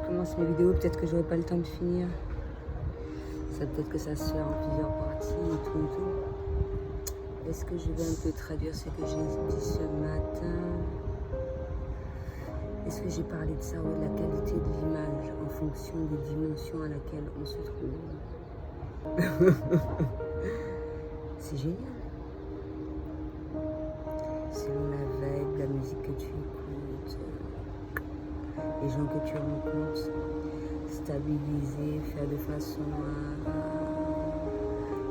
je commence mes vidéos, peut-être que j'aurai pas le temps de finir. Ça peut-être que ça se fait en plusieurs parties et tout. Est-ce que je vais un peu traduire ce que j'ai dit ce matin? Est-ce que j'ai parlé de ça, ouais, de la qualité de l'image en fonction des dimensions à laquelle on se trouve? C'est génial. Selon la vibe, la musique que tu écoutes, les gens que tu rencontres, stabiliser, faire de façon à,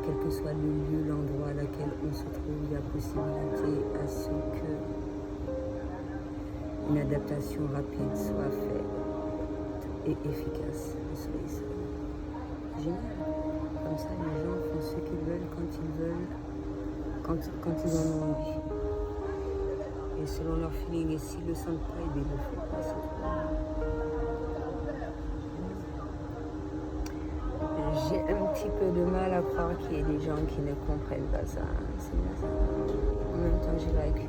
quel que soit le lieu, l'endroit à laquelle on se trouve, il y a possibilité à ce que une adaptation rapide soit faite et efficace. C'est génial. Comme ça, les gens font ce qu'ils veulent, quand ils veulent, quand ils en ont envie. Et selon leur feeling, et s'ils le sentent pas, ils le font pas. J'ai un petit peu de mal à croire qu'il y ait des gens qui ne comprennent pas ça. En même temps, j'ai la que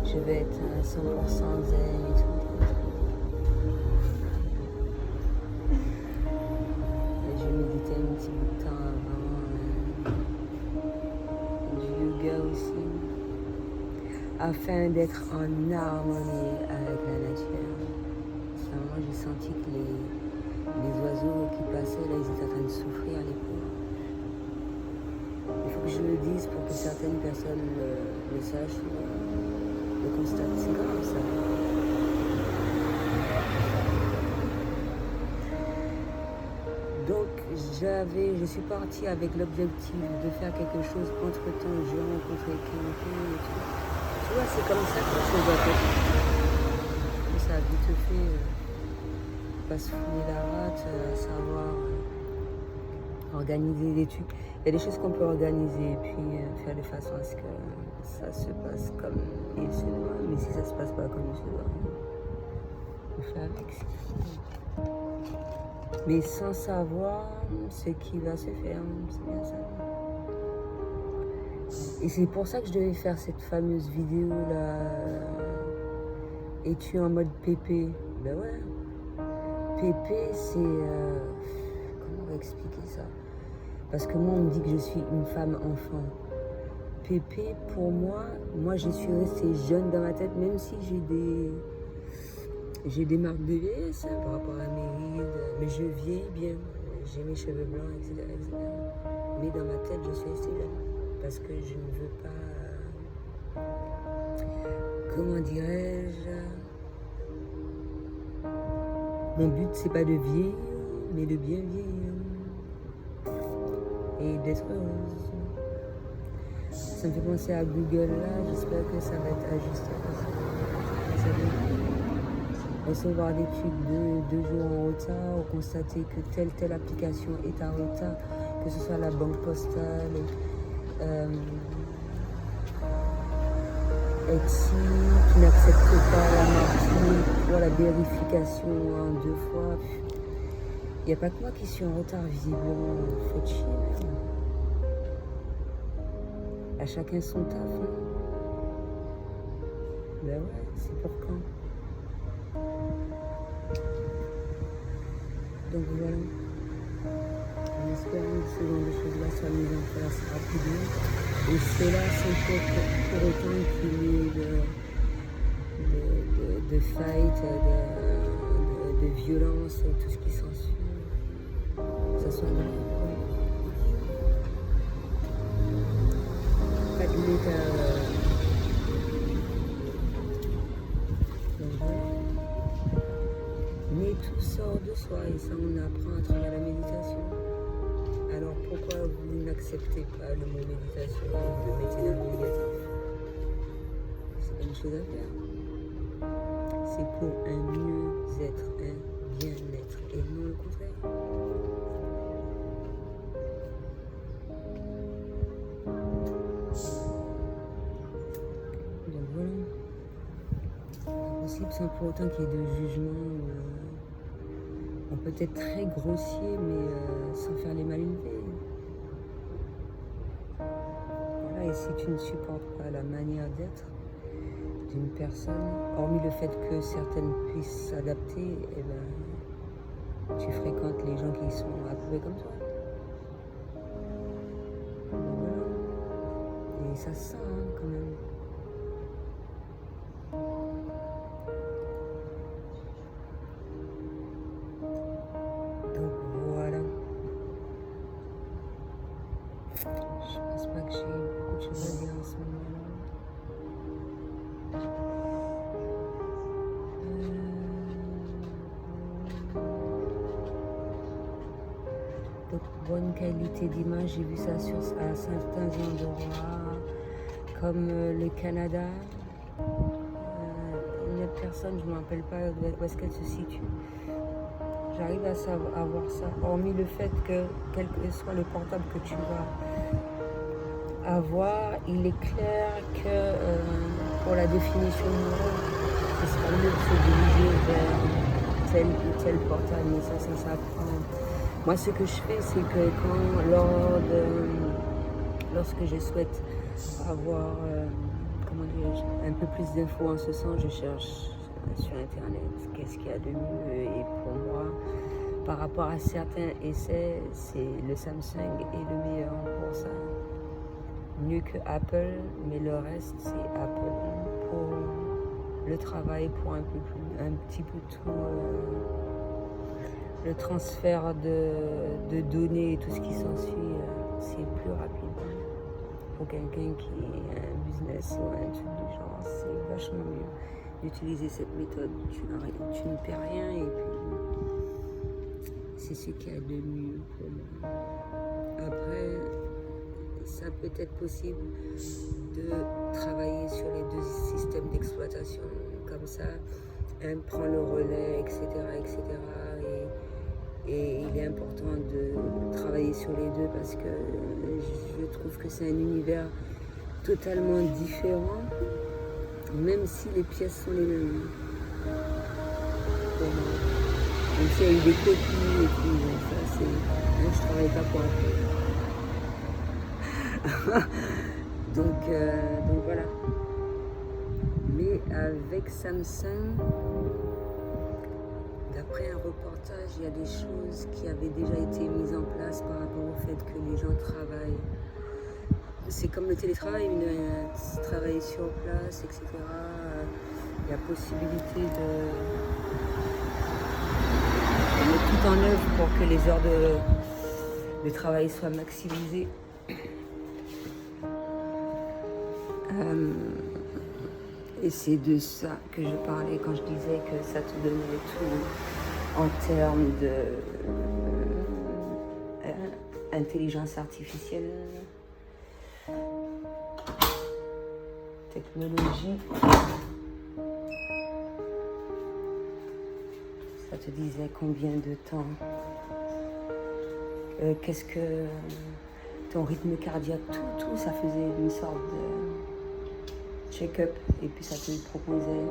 je vais être 100% zen et tout. Et je méditais un petit bout de temps avant du yoga aussi, afin d'être en harmonie avec la nature. Moi, j'ai senti que les oiseaux qui passaient là, ils étaient en train de souffrir à l'épaule. Il faut que je le dise pour que certaines personnes le sachent, le constatent. C'est grave ça. Donc je suis partie avec l'objectif de faire quelque chose. Entre temps, j'ai rencontré quelqu'un et tout. Tu vois, c'est comme ça que les choses doivent être. Ça a vite fait. Pas se fouler la rate, savoir organiser des trucs. Il y a des choses qu'on peut organiser et puis faire de façon à ce que ça se passe comme il se doit. Mais si ça se passe pas comme il se doit, on fait avec. Mais sans savoir ce qui va se faire, c'est bien ça. Et c'est pour ça que je devais faire cette fameuse vidéo là. Es-tu en mode pépé? Ben ouais. Pépé, c'est... comment on va expliquer ça? Parce que moi, on me dit que je suis une femme enfant. Pépé, pour moi, je suis restée jeune dans ma tête, même si j'ai des marques de vieillesse par rapport à mes rides. Mais je vieillis bien. J'ai mes cheveux blancs, etc., etc. Mais dans ma tête, je suis restée jeune. Parce que je ne veux pas... comment dirais-je? Mon but, c'est pas de vieillir, mais de bien vieillir. Et d'être heureuse. Ça me fait penser à Google là, j'espère que ça va être ajusté. Recevoir des trucs deux jours en retard, ou constater que telle application est en retard, que ce soit la banque postale, Etsy, qui n'accepte pas la marque pour la vérification en 2 fois. Il n'y a pas que moi qui suis en retard, visiblement. Faut te chier. À chacun son taf. Hein. Ben ouais, c'est pour quand? Donc voilà. En espérant que ce genre de choses-là soient mises en place rapidement. Et cela sans pour autant qu'il y ait de fight, de violence et tout ce qui s'ensuit. Ça soit grave. Pas de l'état. Mais tout sort de soi et ça on apprend à travers la méditation. Alors pourquoi vous n'acceptez pas le mot méditation et vous le mettez dans le négatif? C'est pas une chose à faire. C'est pour un mieux-être, un bien-être et non le contraire. Donc voilà. C'est possible sans pour autant qu'il y ait de jugement. On peut être très grossier mais sans faire les mal élevés. Voilà, et si tu ne supportes pas la manière d'être, d'une personne, hormis le fait que certaines puissent s'adapter, eh ben, tu fréquentes les gens qui sont approuvés comme toi. Donc voilà. Et ça se sent quand même. Donc voilà. Je pense pas que j'ai beaucoup de choses à dire en ce moment-là. Donc bonne qualité d'image, j'ai vu ça à certains endroits, comme le Canada. Une autre personne, je ne me rappelle pas où est-ce qu'elle se situe. J'arrive à voir ça, hormis le fait que quel que soit le portable que tu vas avoir, il est clair que pour la définition du mot, ce sera mieux de se diriger vers tel ou tel portable, mais ça s'apprend. Moi, ce que je fais, c'est que lorsque je souhaite avoir un peu plus d'infos en ce sens, je cherche sur Internet qu'est-ce qu'il y a de mieux. Et pour moi, par rapport à certains essais, c'est le Samsung est le meilleur pour ça. Mieux que Apple, mais le reste, c'est Apple pour le travail, pour un petit peu tout. Le transfert de données et tout ce qui s'ensuit, c'est plus rapide. Pour quelqu'un qui a un business ou un truc du genre, c'est vachement mieux d'utiliser cette méthode. Tu ne perds rien et puis c'est ce qu'il y a de mieux pour moi. Après, ça peut être possible de travailler sur les deux systèmes d'exploitation comme ça. Un prend le relais, etc. etc. Et il est important de travailler sur les deux parce que je trouve que c'est un univers totalement différent, même si les pièces sont les mêmes. Pour moi. Même s'il y a eu des copies et tout, ça c'est. Moi je travaille pas pour Apple. donc voilà. Mais avec Samsung, d'après un reportage, il y a des choses qui avaient déjà été mises en place par rapport au fait que les gens travaillent. C'est comme le télétravail, travailler sur place, etc. Il y a possibilité de mettre tout en œuvre pour que les heures de travail soient maximisées. Et c'est de ça que je parlais quand je disais que ça te donnait tout en termes de intelligence artificielle, technologie. Ça te disait combien de temps, qu'est-ce que ton rythme cardiaque, tout, ça faisait une sorte de check-up et puis ça te proposait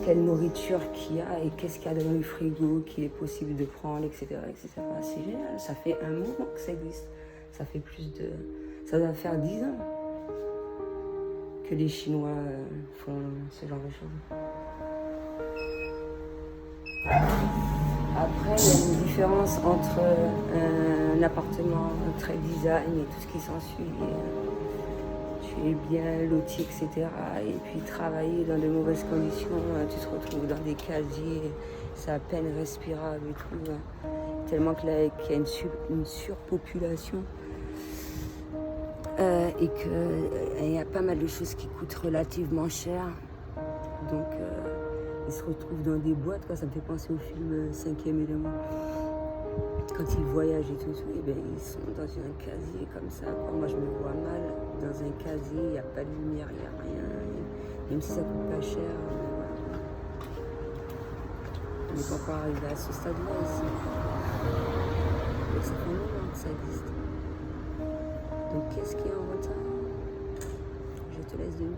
quelle nourriture qu'il y a et qu'est-ce qu'il y a dans le frigo qu'il est possible de prendre, etc. etc. C'est génial, ça fait un moment que ça existe. Ça doit faire 10 ans que les Chinois font ce genre de choses. Après, il y a une différence entre un appartement très design et tout ce qui s'ensuit. Tu es bien loti, etc. Et puis travailler dans de mauvaises conditions, tu te retrouves dans des casiers, c'est à peine respirable et tout. Tellement qu'il y a une surpopulation. Et qu'il y a pas mal de choses qui coûtent relativement cher. Donc, ils se retrouvent dans des boîtes, quoi. Ça me fait penser au film 5e élément. Quand ils voyagent et tout, et bien, ils sont dans un casier comme ça. Moi, je me vois mal dans un casier, il n'y a pas de lumière, il n'y a rien. Même si ça coûte pas cher. On n'est pas encore arrivé à ce stade-là ici. Donc, ça fait longtemps que ça existe. Donc, qu'est-ce qui est en retard? Je te laisse deviner.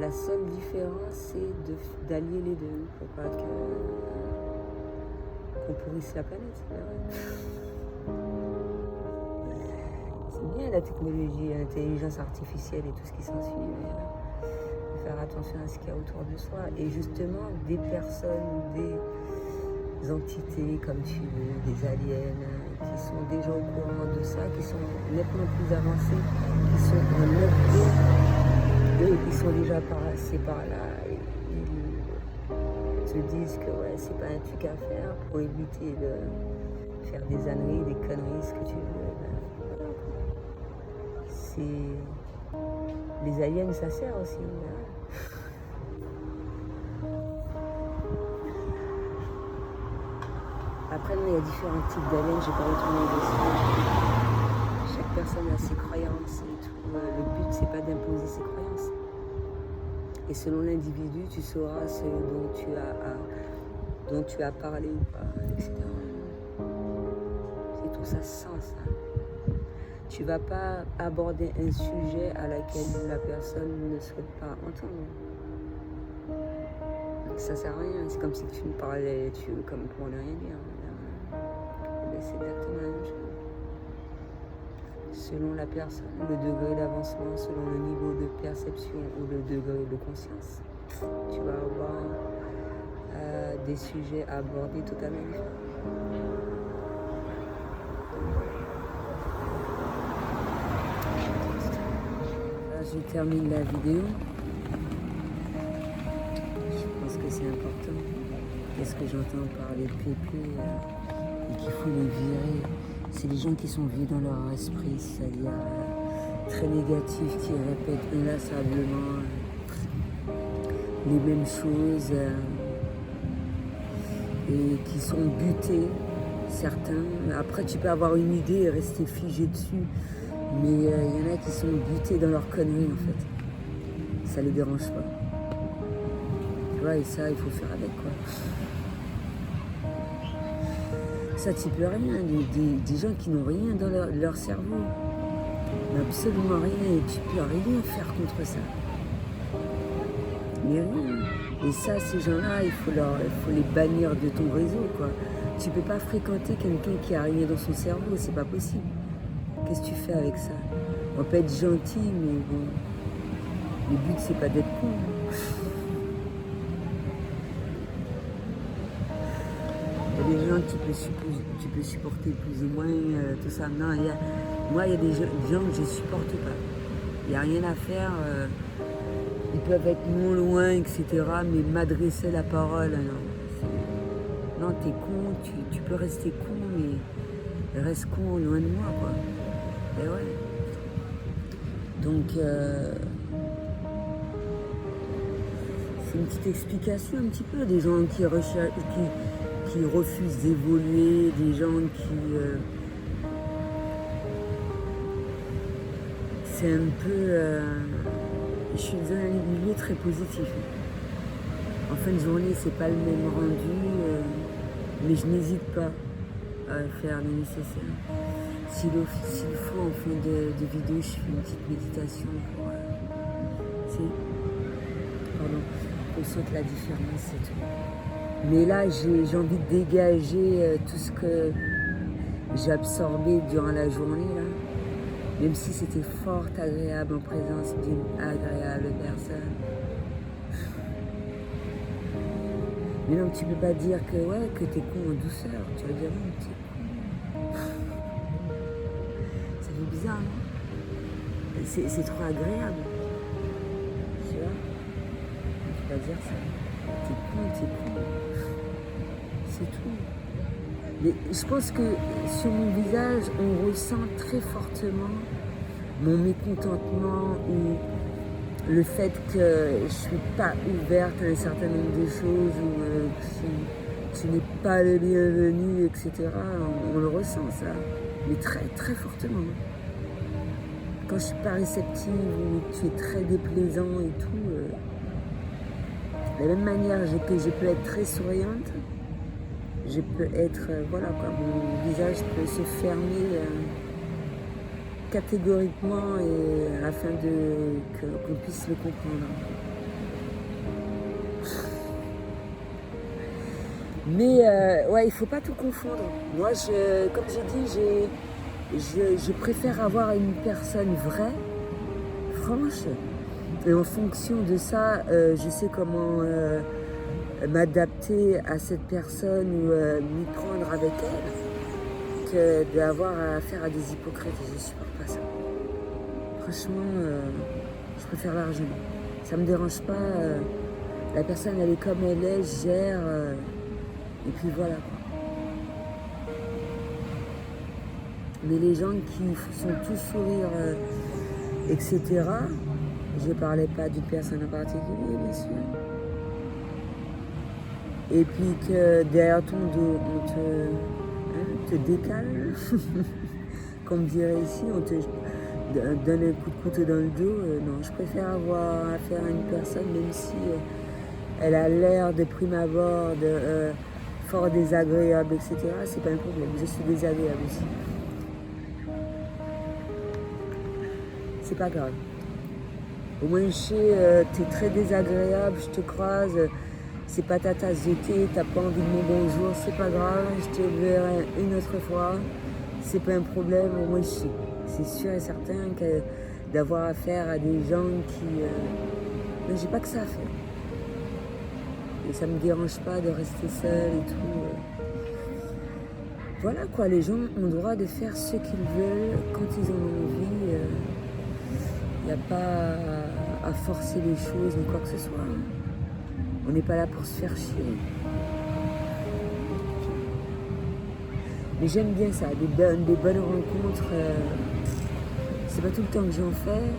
La seule différence, c'est d'allier les deux. Il ne faut pas que qu'on pourrisse la planète. C'est bien la technologie, l'intelligence artificielle et tout ce qui s'ensuit, mais faut faire attention à ce qu'il y a autour de soi. Et justement, des personnes, des entités, comme tu veux, des aliens, qui sont déjà au courant de ça, qui sont nettement plus avancés, qui sont en upgrade, eux, ils sont déjà passés par là, et ils te disent que ouais, c'est pas un truc à faire pour éviter de faire des âneries, des conneries, ce que tu veux. Ben, voilà. C'est... Les aliens, ça sert aussi. Hein. Après, il y a différents types d'aliens, j'ai pas retourné dessus. Chaque personne a ses croyances et tout. Le but, c'est pas d'imposer ses croyances. Et selon l'individu, tu sauras ce dont tu as parlé ou pas, etc. C'est tout, ça se sent, ça. Tu vas pas aborder un sujet à laquelle la personne ne souhaite pas entendre. Ça sert à rien, c'est comme si tu me parlais, comme pour ne rien dire. C'est exactement la même chose. Selon la personne, le degré d'avancement, selon le niveau de perception ou le degré de conscience, tu vas avoir des sujets à aborder totalement différents. Là, je termine la vidéo. Je pense que c'est important. Qu'est-ce que j'entends par les pépés et qu'il faut les virer? C'est les gens qui sont vides dans leur esprit, c'est-à-dire très négatifs, qui répètent inlassablement les mêmes choses et qui sont butés, certains. Après, tu peux avoir une idée et rester figé dessus, mais il y en a qui sont butés dans leur connerie, en fait. Ça les dérange pas. Tu vois, et ça, il faut faire avec, quoi. Ça, tu peux rien, des gens qui n'ont rien dans leur cerveau, absolument rien, et tu peux rien faire contre ça. Mais rien. Et ça, ces gens-là, il faut les bannir de ton réseau, quoi. Tu peux pas fréquenter quelqu'un qui a rien dans son cerveau, c'est pas possible. Qu'est-ce que tu fais avec ça? On peut être gentil, mais bon, le but, c'est pas d'être con. Il y a des gens que tu peux supporter plus ou moins, tout ça. Non, moi, il y a des gens que je supporte pas. Il n'y a rien à faire. Ils peuvent être non loin, etc. Mais m'adresser la parole, non. Non, t'es con, tu peux rester con, mais reste con loin de moi, quoi. Et ouais. Donc, c'est une petite explication un petit peu des gens qui refusent d'évoluer, des gens qui... c'est un peu... je suis dans un milieu très positif. En fin de journée, c'est pas le même rendu, mais je n'hésite pas à faire le nécessaire. S'il faut, en fin de vidéo, je fais une petite méditation pour sentir la différence et tout. Mais là, j'ai envie de dégager tout ce que j'ai absorbé durant la journée, là. Même si c'était fort agréable en présence d'une agréable personne. Mais non, tu peux pas dire que t'es con en douceur. Tu vas dire non, t'es con. Ça fait bizarre, non? C'est trop agréable. Tu vois? Tu peux pas dire ça. T'es con. C'est tout. Mais je pense que sur mon visage, on ressent très fortement mon mécontentement ou le fait que je ne suis pas ouverte à un certain nombre de choses ou que tu n'es pas le bienvenu, etc. On le ressent, ça, mais très, très fortement. Quand je ne suis pas réceptive ou tu es très déplaisant et tout, de la même manière que je peux être très souriante, je peux être, mon visage peut se fermer catégoriquement et afin qu'on puisse le comprendre. Mais ouais, il faut pas tout confondre. Moi, comme j'ai dit, je préfère avoir une personne vraie, franche, et en fonction de ça, je sais comment m'adapter à cette personne ou m'y prendre avec elle, que d'avoir affaire à des hypocrites. Et je supporte pas ça. Franchement, je préfère largement. Ça me dérange pas. La personne, elle est comme elle est, je gère, et puis voilà quoi. Mais les gens qui sont tous sourires, etc., je parlais pas d'une personne en particulier, bien sûr. Et puis que derrière ton dos, on te décale, comme dirait ici, on te donne un coup de couteau dans le dos. Non, je préfère avoir affaire à une personne, même si elle a l'air de prime abord fort désagréable, etc. C'est pas un problème, je suis désagréable aussi. C'est pas grave. Au moins, je sais, t'es très désagréable, je te croise, c'est pas ta tasse de thé, t'as pas envie de mon bonjour, c'est pas grave, je te verrai une autre fois, c'est pas un problème, au moins je sais. C'est sûr et certain que d'avoir affaire à des gens qui... mais j'ai pas que ça à faire. Et ça me dérange pas de rester seule et tout. Voilà quoi, les gens ont le droit de faire ce qu'ils veulent quand ils en ont envie. Il n'y a pas à forcer les choses ni quoi que ce soit. On n'est pas là pour se faire chier. Mais j'aime bien ça, des bonnes rencontres. C'est pas tout le temps que j'en fais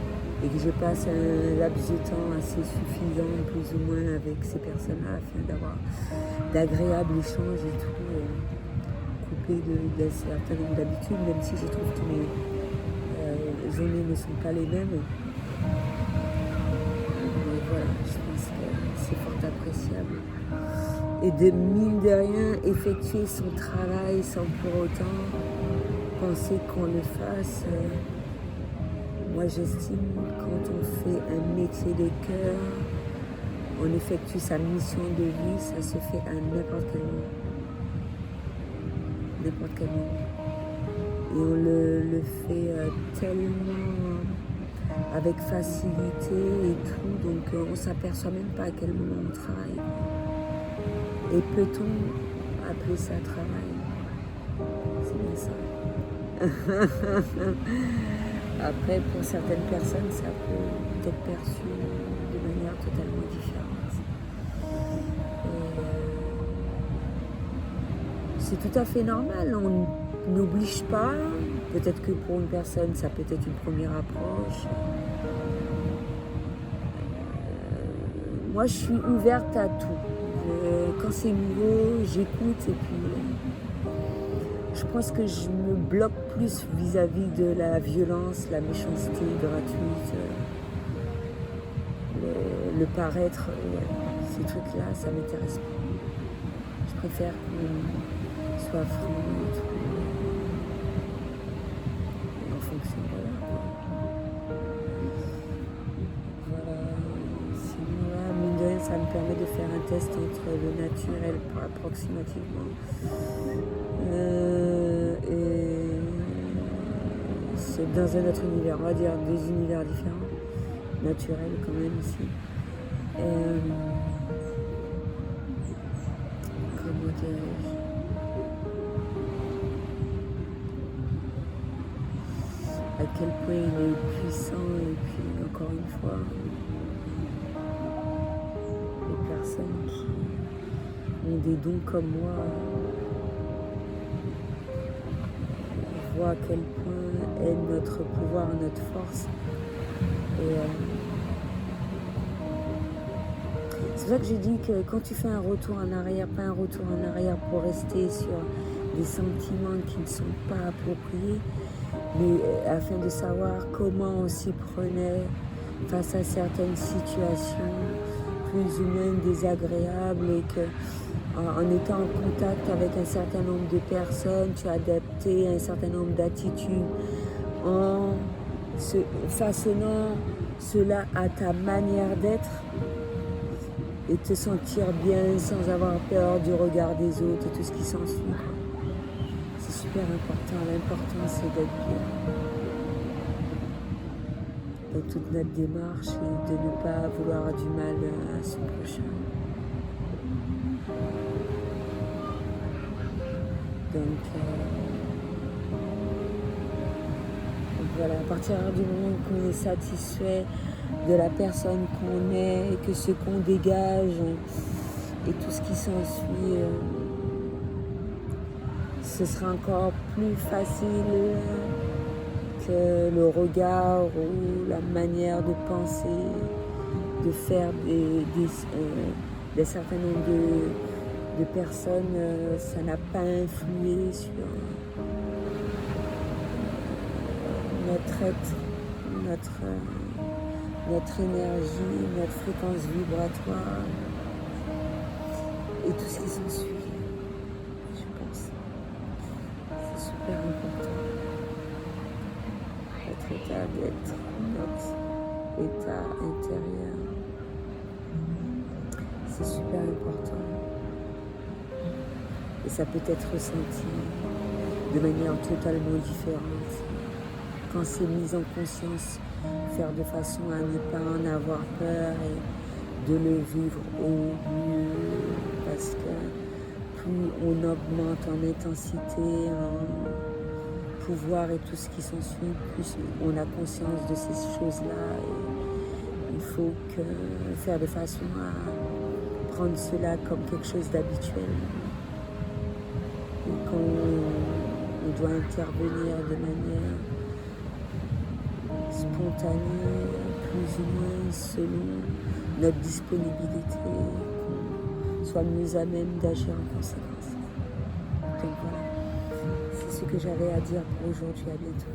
et que je passe un laps de temps assez suffisant, plus ou moins, avec ces personnes-là, afin d'avoir d'agréables échanges et tout, coupé d'un certain nombre d'habitudes, même si je trouve que mes journées ne sont pas les mêmes. Mais voilà, je pense que c'est fort appréciable. Et de mine de rien, effectuer son travail sans pour autant penser qu'on le fasse. Moi, j'estime quand on fait un métier de cœur, on effectue sa mission de vie, ça se fait à n'importe quel moment. N'importe quel moment. Et on le fait tellement avec facilité et tout, donc on ne s'aperçoit même pas à quel moment on travaille. Et peut-on appeler ça travail? C'est bien ça. Après, pour certaines personnes, ça peut être perçu de manière totalement différente. C'est tout à fait normal, on n'oblige pas. Peut-être que pour une personne, ça peut être une première approche. Moi, je suis ouverte à tout. Quand c'est nouveau, j'écoute et puis je pense que je me bloque plus vis-à-vis de la violence, la méchanceté gratuite, le paraître, ces trucs-là, ça m'intéresse pas. Je préfère qu'on soit franc et tout. Et en fonction, voilà. Sinon, là, mine de rien, ça me permet de faire un test entre le naturel approximativement. Et c'est dans un autre univers, on va dire deux univers différents, naturels quand même ici. Comment dirais-je? À quel point il est puissant et puis encore une fois, les personnes qui ont des dons comme moi voient à quel point est notre pouvoir, notre force. Et c'est pour ça que j'ai dit que quand tu fais un retour en arrière, pas un retour en arrière pour rester sur des sentiments qui ne sont pas appropriés, mais afin de savoir comment on s'y prenait face à certaines situations plus ou moins désagréables et que en étant en contact avec un certain nombre de personnes, tu as adapté un certain nombre d'attitudes en façonnant cela à ta manière d'être. et te sentir bien sans avoir peur du regard des autres et tout ce qui s'ensuit. C'est super important. L'important, c'est d'être bien dans toute notre démarche et de ne pas vouloir du mal à son prochain. Donc voilà, à partir du moment qu'on est satisfait de la personne qu'on est et que ce qu'on dégage et tout ce qui s'ensuit, ce sera encore plus facile que le regard ou la manière de penser, de faire des certain nombre de personnes, ça n'a pas influé sur notre être, notre énergie, notre fréquence vibratoire et tout ce qui s'ensuit, je pense. C'est super important. Notre état d'être, notre état intérieur, c'est super important. Et ça peut être ressenti de manière totalement différente. Quand c'est mis en conscience, faire de façon à ne pas en avoir peur et de le vivre au mieux, parce que plus on augmente en intensité, en pouvoir et tout ce qui s'ensuit, plus on a conscience de ces choses-là. Et il faut faire de façon à prendre cela comme quelque chose d'habituel. Et quand on doit intervenir de manière spontanée, plus ou moins selon notre disponibilité, qu'on soit mieux à même d'agir en conséquence. Donc voilà, c'est ce que j'avais à dire pour aujourd'hui. À bientôt.